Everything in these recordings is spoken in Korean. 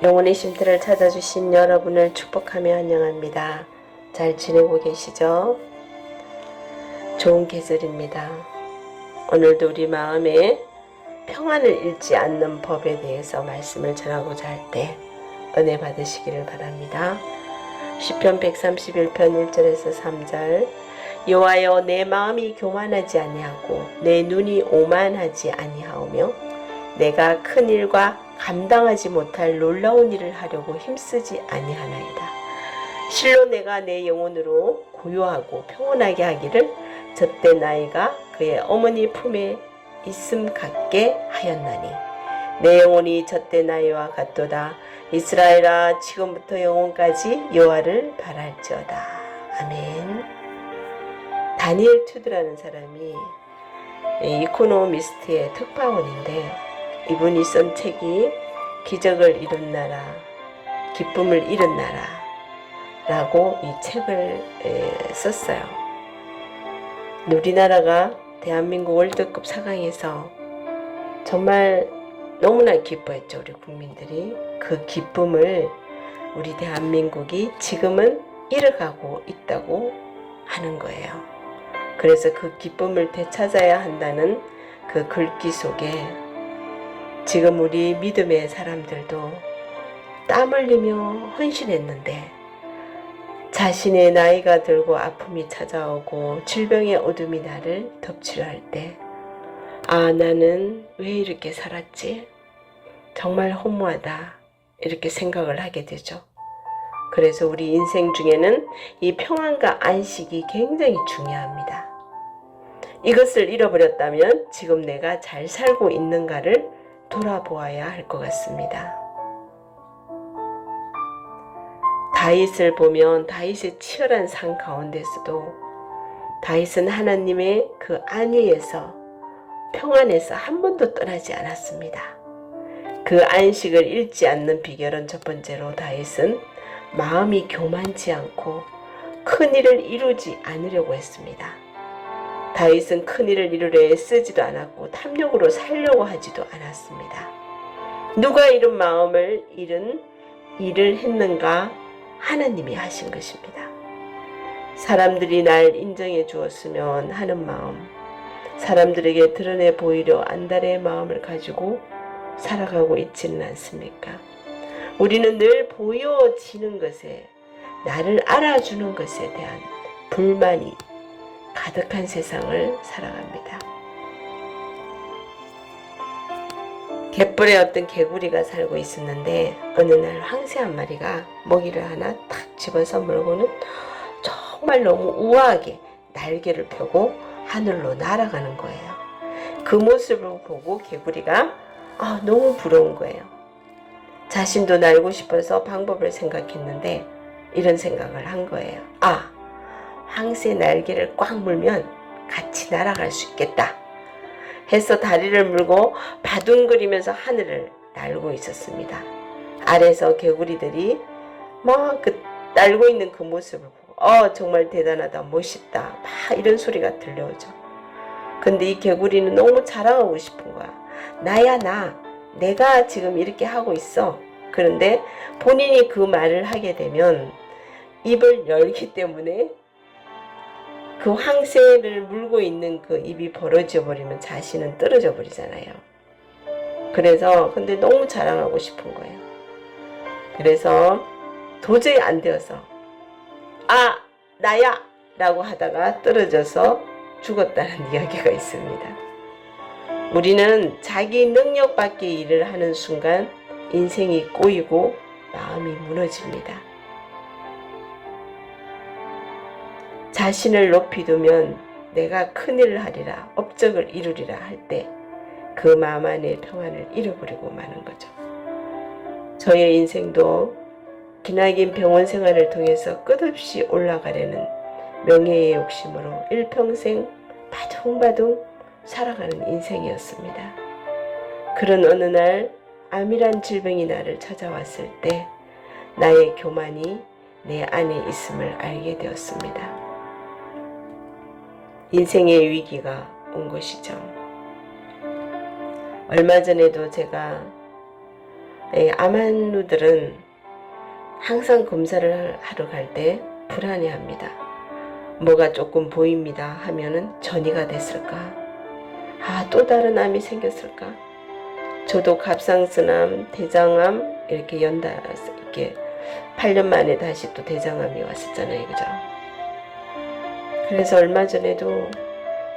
영혼의 쉼터를 찾아주신 여러분을 축복하며 환영합니다. 잘 지내고 계시죠? 좋은 계절입니다. 오늘도 우리 마음에 평안을 잃지 않는 법에 대해서 말씀을 전하고자 할 때 은혜 받으시기를 바랍니다. 시편 131편 1절에서 3절 여호와여 내 마음이 교만하지 아니하고 내 눈이 오만하지 아니하오며 내가 큰 일과 감당하지 못할 놀라운 일을 하려고 힘쓰지 아니하나이다. 실로 내가 내 영혼으로 고요하고 평온하게 하기를 젖대 나이가 그의 어머니 품에 있음 같게 하였나니 내 영혼이 젖대 나이와 같도다. 이스라엘아 지금부터 영원까지 여호와를 바랄지어다. 아멘. 다니엘 투드라는 사람이 이코노미스트의 특파원인데 이분이 쓴 책이 기적을 이룬 나라, 기쁨을 잃은 나라 라고 이 책을 썼어요. 우리나라가 대한민국 월드컵 4강에서 정말 너무나 기뻐했죠. 우리 국민들이. 그 기쁨을 우리 대한민국이 지금은 잃어가고 있다고 하는 거예요. 그래서 그 기쁨을 되찾아야 한다는 그 글귀 속에 지금 우리 믿음의 사람들도 땀 흘리며 헌신했는데 자신의 나이가 들고 아픔이 찾아오고 질병의 어둠이 나를 덮치려 할 때 아, 나는 왜 이렇게 살았지? 정말 허무하다. 이렇게 생각을 하게 되죠. 그래서 우리 인생 중에는 이 평안과 안식이 굉장히 중요합니다. 이것을 잃어버렸다면 지금 내가 잘 살고 있는가를 돌아보아야 할 것 같습니다. 다윗을 보면 다윗의 치열한 삶 가운데서도 다윗은 하나님의 그 안위에서 평안에서 한 번도 떠나지 않았습니다. 그 안식을 잃지 않는 비결은 첫 번째로 다윗은 마음이 교만치 않고 큰 일을 이루지 않으려고 했습니다. 다윗은 큰 일을 이루려 애쓰지도 않았고 탐욕으로 살려고 하지도 않았습니다. 누가 이런 마음을 잃은 일을 했는가? 하나님이 하신 것입니다. 사람들이 날 인정해 주었으면 하는 마음, 사람들에게 드러내 보이려 안달의 마음을 가지고 살아가고 있지는 않습니까? 우리는 늘 보여지는 것에, 나를 알아주는 것에 대한 불만이 가득한 세상을 살아갑니다. 갯벌에 어떤 개구리가 살고 있었는데 어느 날 황새 한 마리가 먹이를 하나 탁 집어서 물고는 정말 너무 우아하게 날개를 펴고 하늘로 날아가는 거예요. 그 모습을 보고 개구리가 너무 부러운 거예요. 자신도 날고 싶어서 방법을 생각했는데 이런 생각을 한 거예요. 황새 날개를 꽉 물면 같이 날아갈 수 있겠다 해서 다리를 물고 바둥거리면서 하늘을 날고 있었습니다. 아래서 개구리들이 막 날고 있는 그 모습을 보고 정말 대단하다, 멋있다 막 이런 소리가 들려오죠. 근데 이 개구리는 너무 자랑하고 싶은 거야. 나야 내가 지금 이렇게 하고 있어. 그런데 본인이 그 말을 하게 되면 입을 열기 때문에 그 황새를 물고 있는 그 입이 벌어져 버리면 자신은 떨어져 버리잖아요. 그래서 근데 너무 자랑하고 싶은 거예요. 그래서 도저히 안 되어서 나야 라고 하다가 떨어져서 죽었다는 이야기가 있습니다. 우리는 자기 능력 밖의 일을 하는 순간 인생이 꼬이고 마음이 무너집니다. 자신을 높이 두면 내가 큰일을 하리라, 업적을 이루리라 할 때 그 마음 안의 평안을 잃어버리고 마는 거죠. 저의 인생도 기나긴 병원 생활을 통해서 끝없이 올라가려는 명예의 욕심으로 일평생 바둥바둥 살아가는 인생이었습니다. 그런 어느 날 암이란 질병이 나를 찾아왔을 때 나의 교만이 내 안에 있음을 알게 되었습니다. 인생의 위기가 온 것이죠. 얼마 전에도 제가 암환우들은 항상 검사를 하러 갈 때 불안해합니다. 뭐가 조금 보입니다 하면은 전이가 됐을까? 또 다른 암이 생겼을까? 저도 갑상선암, 대장암 이렇게 이렇게 8년 만에 다시 또 대장암이 왔었잖아요, 그죠? 그래서 얼마 전에도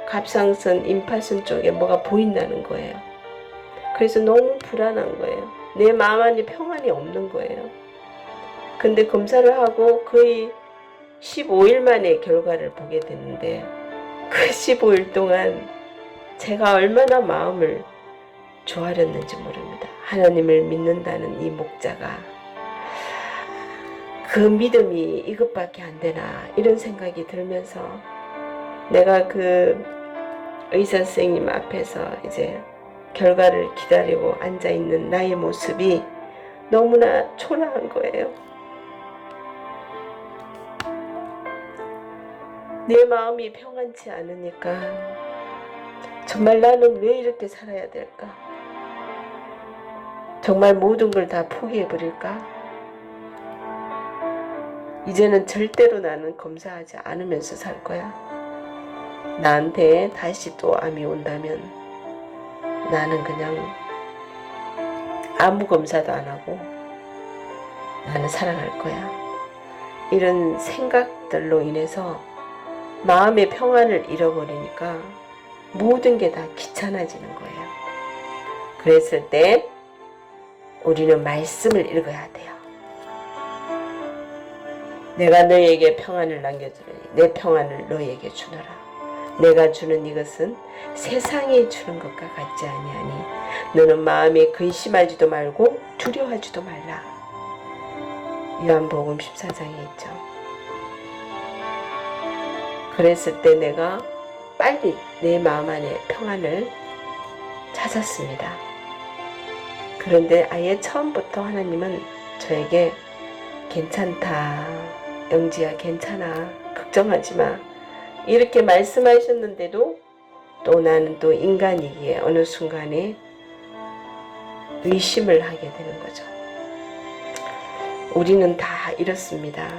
갑상선, 임파선 쪽에 뭐가 보인다는 거예요. 그래서 너무 불안한 거예요. 내 마음 안에 평안이 없는 거예요. 근데 검사를 하고 거의 15일 만에 결과를 보게 됐는데 그 15일 동안 제가 얼마나 마음을 조아렸는지 모릅니다. 하나님을 믿는다는 이 목자가 그 믿음이 이것밖에 안 되나 이런 생각이 들면서 내가 그 의사 선생님 앞에서 이제 결과를 기다리고 앉아있는 나의 모습이 너무나 초라한 거예요. 내 마음이 평안치 않으니까 정말 나는 왜 이렇게 살아야 될까? 정말 모든 걸 다 포기해버릴까? 이제는 절대로 나는 검사하지 않으면서 살 거야. 나한테 다시 또 암이 온다면 나는 그냥 아무 검사도 안 하고 나는 살아갈 거야. 이런 생각들로 인해서 마음의 평안을 잃어버리니까 모든 게 다 귀찮아지는 거예요. 그랬을 때 우리는 말씀을 읽어야 돼요. 내가 너에게 평안을 남겨주리니 내 평안을 너에게 주노라. 내가 주는 이것은 세상이 주는 것과 같지 아니하니 너는 마음에 근심하지도 말고 두려워하지도 말라. 요한복음 14장에 있죠. 그랬을 때 내가 빨리 내 마음 안에 평안을 찾았습니다. 그런데 아예 처음부터 하나님은 저에게 괜찮다, 영지야 괜찮아, 걱정하지 마 이렇게 말씀하셨는데도 또 나는 또 인간이기에 어느 순간에 의심을 하게 되는 거죠. 우리는 다 이렇습니다.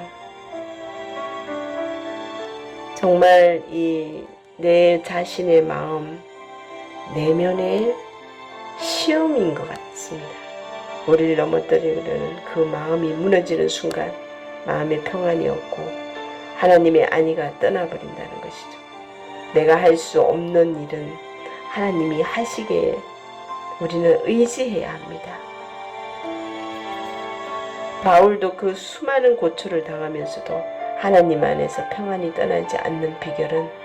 정말 이 내 자신의 마음 내면의 시험인 것 같습니다. 우리를 넘어뜨리려는 그 마음이 무너지는 순간 마음의 평안이 없고 하나님의 안위가 떠나버린다는 것이죠. 내가 할 수 없는 일은 하나님이 하시기에 우리는 의지해야 합니다. 바울도 그 수많은 고초를 당하면서도 하나님 안에서 평안이 떠나지 않는 비결은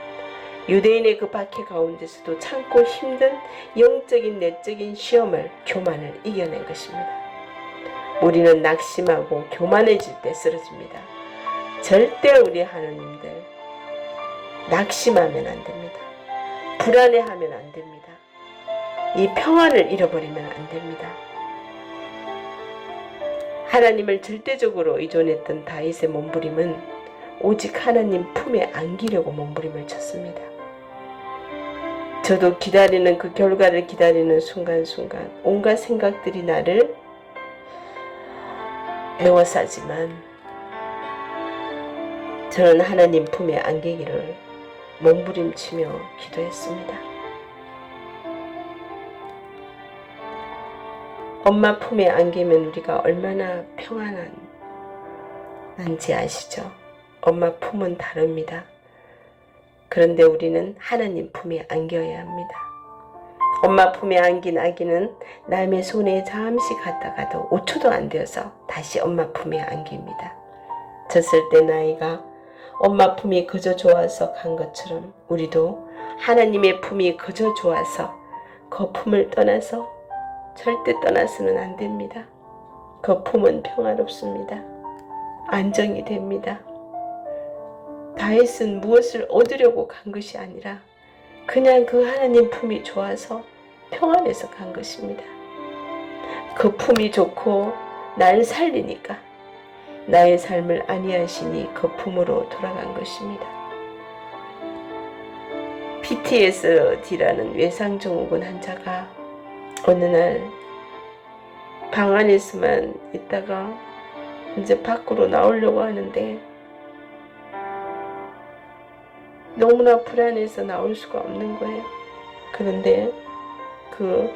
유대인의 그 박해 가운데서도 참고 힘든 영적인 내적인 시험을 교만을 이겨낸 것입니다. 우리는 낙심하고 교만해질 때 쓰러집니다. 절대 우리 하나님들 낙심하면 안 됩니다. 불안해하면 안 됩니다. 이 평안을 잃어버리면 안 됩니다. 하나님을 절대적으로 의존했던 다윗의 몸부림은 오직 하나님 품에 안기려고 몸부림을 쳤습니다. 저도 기다리는 그 결과를 기다리는 순간순간 온갖 생각들이 나를 에워싸지만 저는 하나님 품에 안기기를 몸부림치며 기도했습니다. 엄마 품에 안기면 우리가 얼마나 평안한지 아시죠? 엄마 품은 다릅니다. 그런데 우리는 하나님 품에 안겨야 합니다. 엄마 품에 안긴 아기는 남의 손에 잠시 갔다가도 5초도 안 되어서 다시 엄마 품에 안깁니다. 졌을 때 나이가 엄마 품이 그저 좋아서 간 것처럼 우리도 하나님의 품이 그저 좋아서 그 품을 떠나서 절대 떠나서는 안 됩니다. 그 품은 평화롭습니다. 안정이 됩니다. 다윗은 무엇을 얻으려고 간 것이 아니라 그냥 그 하나님 품이 좋아서 평안해서 간 것입니다. 그 품이 좋고 날 살리니까 나의 삶을 안위하시니 그 품으로 돌아간 것입니다. PTSD라는 외상증후군 환자가 어느 날 방 안에서만 있다가 이제 밖으로 나오려고 하는데 너무나 불안해서 나올 수가 없는 거예요. 그런데 그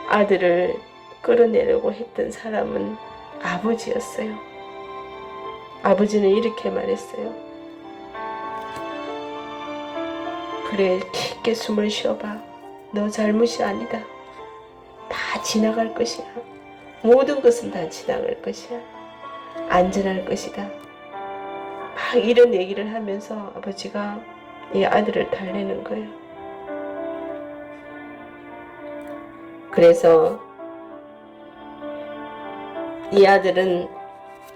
아들을 끌어내려고 했던 사람은 아버지였어요. 아버지는 이렇게 말했어요. 그래, 깊게 숨을 쉬어봐. 너 잘못이 아니다. 다 지나갈 것이야. 모든 것은 다 지나갈 것이야. 안전할 것이다. 막 이런 얘기를 하면서 아버지가 이 아들을 달래는 거예요. 그래서 이 아들은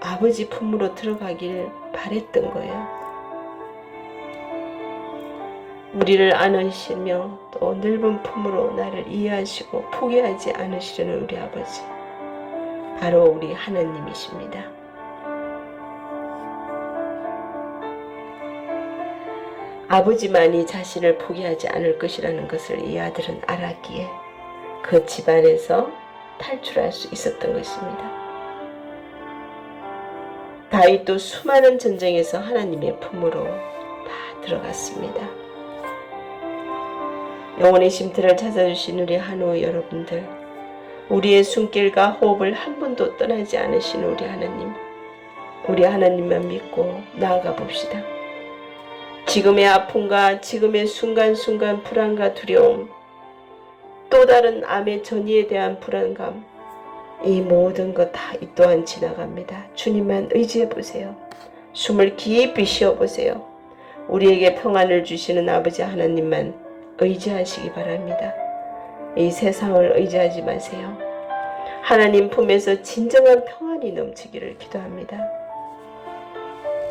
아버지 품으로 들어가길 바랬던 거예요. 우리를 안으시며 또 넓은 품으로 나를 이해하시고 포기하지 않으시려는 우리 아버지, 바로 우리 하나님이십니다. 아버지만이 자신을 포기하지 않을 것이라는 것을 이 아들은 알았기에 그 집안에서 탈출할 수 있었던 것입니다. 다윗도 수많은 전쟁에서 하나님의 품으로 다 들어갔습니다. 영혼의 쉼터를 찾아주신 우리 한우 여러분들, 우리의 숨길과 호흡을 한 번도 떠나지 않으신 우리 하나님, 우리 하나님만 믿고 나아가 봅시다. 지금의 아픔과 지금의 순간순간 불안과 두려움, 또 다른 암의 전이에 대한 불안감, 이 모든 것 다 이 또한 지나갑니다. 주님만 의지해 보세요. 숨을 깊이 쉬어 보세요. 우리에게 평안을 주시는 아버지 하나님만 의지하시기 바랍니다. 이 세상을 의지하지 마세요. 하나님 품에서 진정한 평안이 넘치기를 기도합니다.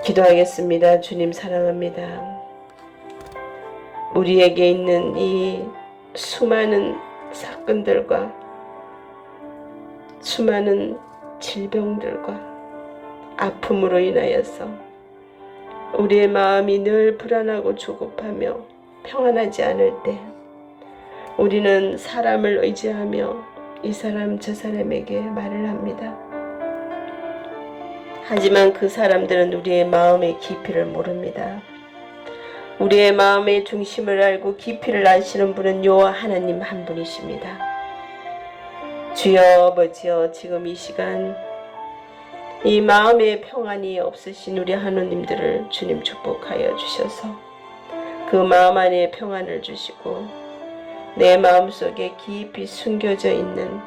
기도하겠습니다. 주님 사랑합니다. 우리에게 있는 이 수많은 사건들과 수많은 질병들과 아픔으로 인하여서 우리의 마음이 늘 불안하고 조급하며 평안하지 않을 때 우리는 사람을 의지하며 이 사람 저 사람에게 말을 합니다. 하지만 그 사람들은 우리의 마음의 깊이를 모릅니다. 우리의 마음의 중심을 알고 깊이를 아시는 분은 여호와 하나님 한 분이십니다. 주여 아버지여, 지금 이 시간 이 마음의 평안이 없으신 우리 하느님들을 주님 축복하여 주셔서 그 마음 안에 평안을 주시고 내 마음속에 깊이 숨겨져 있는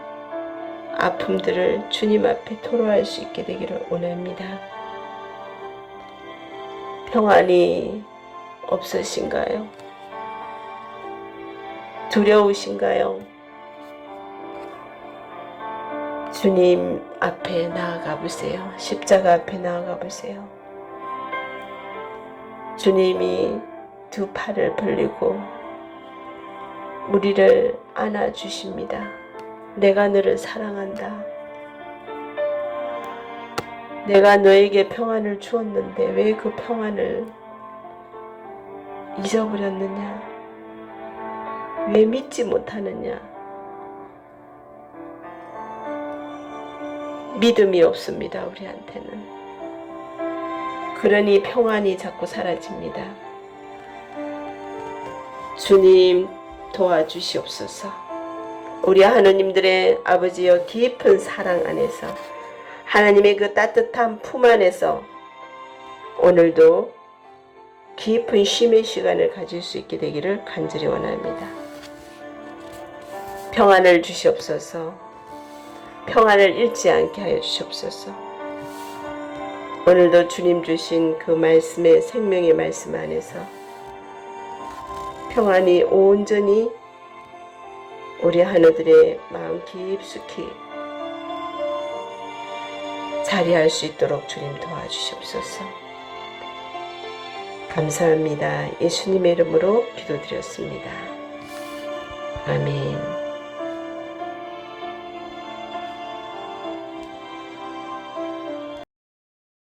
아픔들을 주님 앞에 토로할 수 있게 되기를 원합니다. 평안이 없으신가요? 두려우신가요? 주님 앞에 나아가 보세요. 십자가 앞에 나아가 보세요. 주님이 두 팔을 벌리고 우리를 안아주십니다. 내가 너를 사랑한다. 내가 너에게 평안을 주었는데 왜 그 평안을 잊어버렸느냐? 왜 믿지 못하느냐? 믿음이 없습니다, 우리한테는. 그러니 평안이 자꾸 사라집니다. 주님 도와주시옵소서. 우리 하느님들의 아버지여, 깊은 사랑 안에서 하나님의 그 따뜻한 품 안에서 오늘도 깊은 쉼의 시간을 가질 수 있게 되기를 간절히 원합니다. 평안을 주시옵소서. 평안을 잃지 않게 하여 주시옵소서. 오늘도 주님 주신 그 말씀의 생명의 말씀 안에서 평안이 온전히 우리 하나들의 마음 깊숙이 자리할 수 있도록 주님 도와주시옵소서. 감사합니다. 예수님의 이름으로 기도드렸습니다. 아멘.